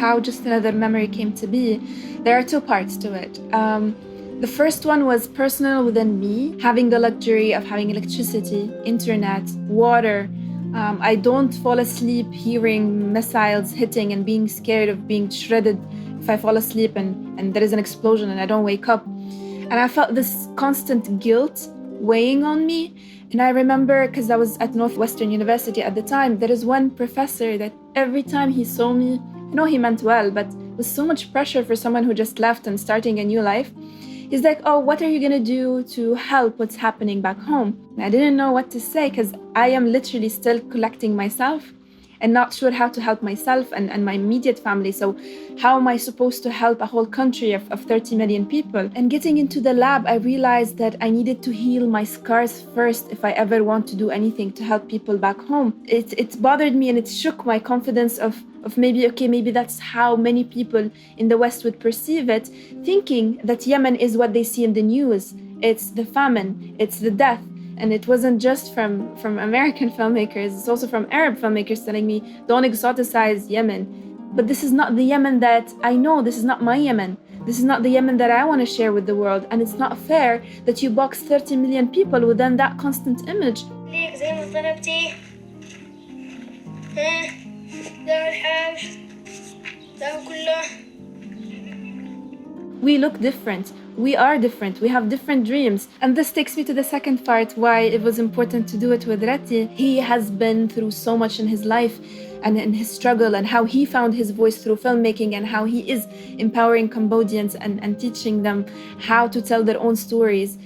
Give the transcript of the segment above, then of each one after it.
How Just Another Memory came to be, there are two parts to it. The first one was personal within me, having the luxury of having electricity, internet, water. I don't fall asleep hearing missiles hitting and being scared of being shredded if I fall asleep and there is an explosion and I don't wake up. And I felt this constant guilt weighing on me. And I remember, because I was at Northwestern University at the time, there is one professor that every time he saw me, I know he meant well, but with so much pressure for someone who just left and starting a new life, he's like, oh, what are you going to do to help what's happening back home? And I didn't know what to say because I am literally still collecting myself and not sure how to help myself and my immediate family. So how am I supposed to help a whole country of 30 million people? And getting into the lab, I realized that I needed to heal my scars first if I ever want to do anything to help people back home. It bothered me and it shook my confidence of maybe that's how many people in the West would perceive it, thinking that Yemen is what they see in the news. It's the famine, it's the death. And it wasn't just from American filmmakers, it's also from Arab filmmakers telling me, don't exoticize Yemen. But this is not the Yemen that I know, this is not my Yemen. This is not the Yemen that I want to share with the world. And it's not fair that you box 30 million people within that constant image. We look different. We are different. We have different dreams. And this takes me to the second part, why it was important to do it with Rati. He has been through so much in his life and in his struggle and how he found his voice through filmmaking and how he is empowering Cambodians and teaching them how to tell their own stories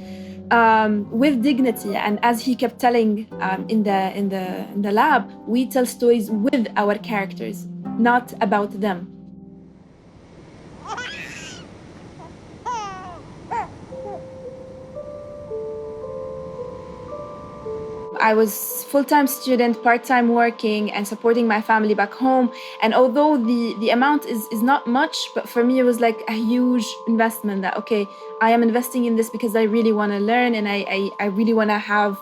with dignity. And as he kept telling in the lab, we tell stories with our characters, not about them. I was full-time student, part-time working and supporting my family back home. And although the amount is not much, but for me it was like a huge investment that, okay, I am investing in this because I really want to learn and I really want to have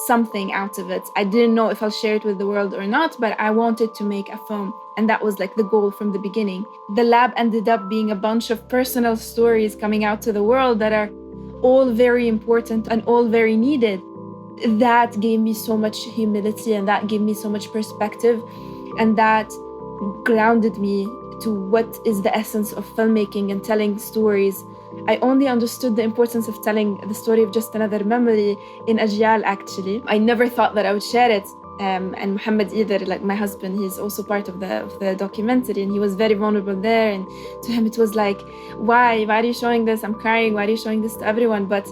something out of it. I didn't know if I'll share it with the world or not, but I wanted to make a film. And that was like the goal from the beginning. The lab ended up being a bunch of personal stories coming out to the world that are all very important and all very needed. That gave me so much humility and that gave me so much perspective and that grounded me to what is the essence of filmmaking and telling stories. I only understood the importance of telling the story of Just Another Memory in Ajyal, actually. I never thought that I would share it. And Muhammad either, like my husband, he's also part of the documentary and he was very vulnerable there. And to him, it was like, why are you showing this? I'm crying. Why are you showing this to everyone? But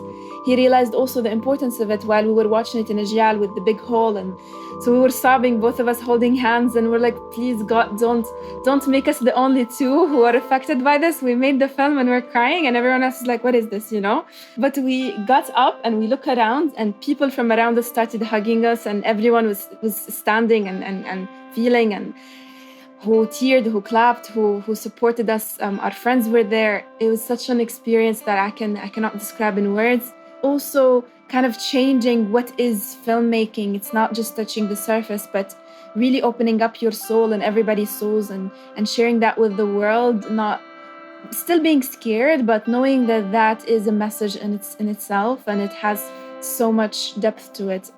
he realized also the importance of it while we were watching it in Ajyal with the big hall. And so we were sobbing, both of us holding hands. And we're like, please, God, don't make us the only two who are affected by this. We made the film and we're crying and everyone else is like, what is this, you know? But we got up and we looked around and people from around us started hugging us and everyone was standing and feeling and who cheered, who clapped, who supported us. Our friends were there. It was such an experience that I cannot describe in words. Also kind of changing what is filmmaking. It's not just touching the surface, but really opening up your soul and everybody's souls and sharing that with the world, not still being scared, but knowing that that is a message in itself and it has so much depth to it.